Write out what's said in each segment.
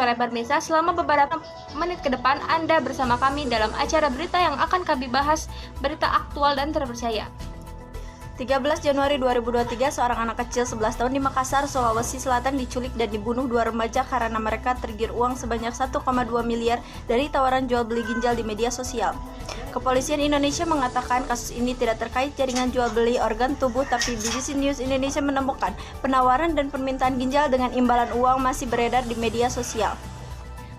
sore pemirsa, selama beberapa menit ke depan Anda bersama kami dalam acara berita yang akan kami bahas, berita aktual dan terpercaya. 13 Januari 2023, seorang anak kecil 11 tahun di Makassar, Sulawesi Selatan diculik dan dibunuh dua remaja karena mereka tergiur uang sebanyak 1,2 miliar dari tawaran jual beli ginjal di media sosial. Kepolisian Indonesia mengatakan kasus ini tidak terkait jaringan jual beli organ tubuh, tapi BBC News Indonesia menemukan penawaran dan permintaan ginjal dengan imbalan uang masih beredar di media sosial.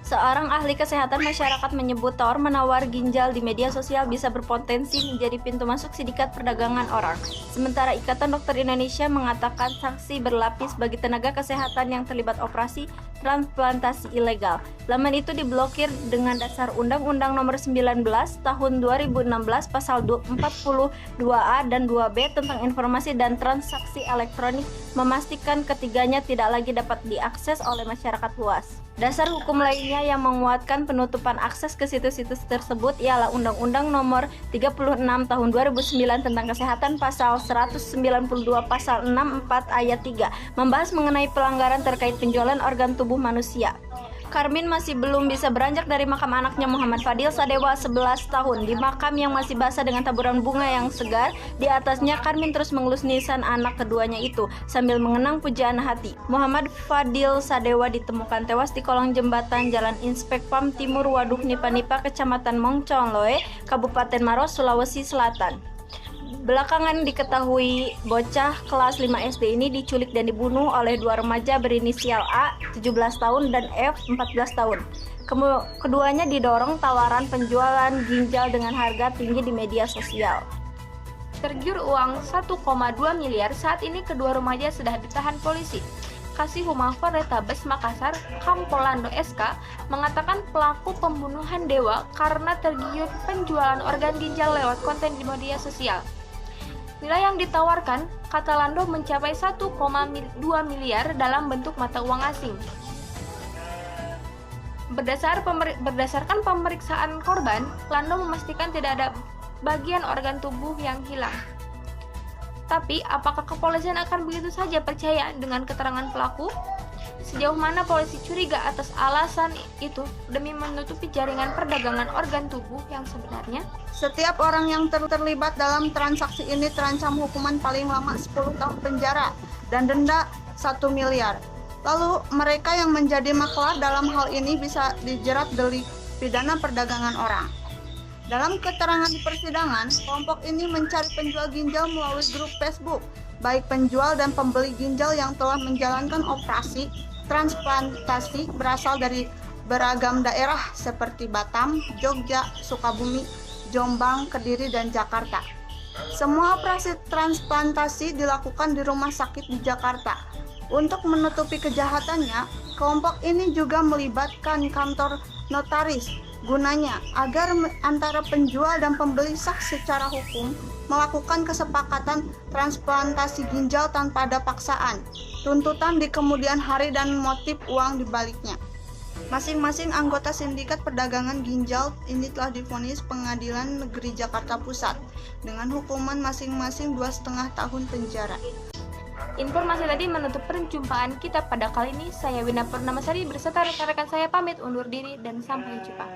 Seorang ahli kesehatan masyarakat menyebut tawar-menawar ginjal di media sosial bisa berpotensi menjadi pintu masuk sindikat perdagangan orang. Sementara Ikatan Dokter Indonesia mengatakan sanksi berlapis bagi tenaga kesehatan yang terlibat operasi transplantasi ilegal. Laman itu diblokir dengan dasar Undang-Undang Nomor 19 Tahun 2016 Pasal 42A dan 2B tentang informasi dan transaksi elektronik, memastikan ketiganya tidak lagi dapat diakses oleh masyarakat luas. Dasar hukum lainnya yang menguatkan penutupan akses ke situs-situs tersebut ialah Undang-Undang Nomor 36 Tahun 2009 tentang Kesehatan Pasal 192 Pasal 64 Ayat 3 membahas mengenai pelanggaran terkait penjualan organ tubuh manusia. Karmin masih belum bisa beranjak dari makam anaknya Muhammad Fadil Sadewa 11 tahun. Di makam yang masih basah dengan taburan bunga yang segar di atasnya, Karmin terus mengelus nisan anak keduanya itu sambil mengenang pujaan hati. Muhammad Fadil Sadewa ditemukan tewas di kolong jembatan Jalan Inspek Pam Timur Waduk Nipa-Nipa, Kecamatan Mongconloe, Kabupaten Maros, Sulawesi Selatan. Belakangan diketahui bocah kelas 5 SD ini diculik dan dibunuh oleh dua remaja berinisial A 17 tahun dan F 14 tahun. Keduanya didorong tawaran penjualan ginjal dengan harga tinggi di media sosial. Tergiur uang 1,2 miliar, saat ini kedua remaja sudah ditahan polisi. Kasih Humas Polrestabes Makassar, Kampolando SK, mengatakan pelaku pembunuhan Dewa karena tergiur penjualan organ ginjal lewat konten di media sosial. Nilai yang ditawarkan, kata Lando, mencapai 1,2 miliar dalam bentuk mata uang asing. Berdasarkan pemeriksaan korban, Lando memastikan tidak ada bagian organ tubuh yang hilang. Tapi, apakah kepolisian akan begitu saja percaya dengan keterangan pelaku? Sejauh mana polisi curiga atas alasan itu demi menutupi jaringan perdagangan organ tubuh yang sebenarnya? Setiap orang yang terlibat dalam transaksi ini terancam hukuman paling lama 10 tahun penjara dan denda 1 miliar. Lalu mereka yang menjadi maklar dalam hal ini bisa dijerat delik pidana perdagangan orang. Dalam keterangan di persidangan, kelompok ini mencari penjual ginjal melalui grup Facebook, baik penjual dan pembeli ginjal yang telah menjalankan operasi transplantasi berasal dari beragam daerah seperti Batam, Jogja, Sukabumi, Jombang, Kediri, dan Jakarta. Semua operasi transplantasi dilakukan di rumah sakit di Jakarta. Untuk menutupi kejahatannya, kelompok ini juga melibatkan kantor notaris. Gunanya agar antara penjual dan pembeli sah secara hukum melakukan kesepakatan transplantasi ginjal tanpa ada paksaan, tuntutan di kemudian hari, dan motif uang di baliknya. Masing-masing anggota sindikat perdagangan ginjal ini telah divonis Pengadilan Negeri Jakarta Pusat dengan hukuman masing-masing 2,5 tahun penjara. Informasi tadi menutup perjumpaan kita pada kali ini. Saya Wina Purnamasari berserta rekan-rekan saya pamit undur diri dan sampai jumpa.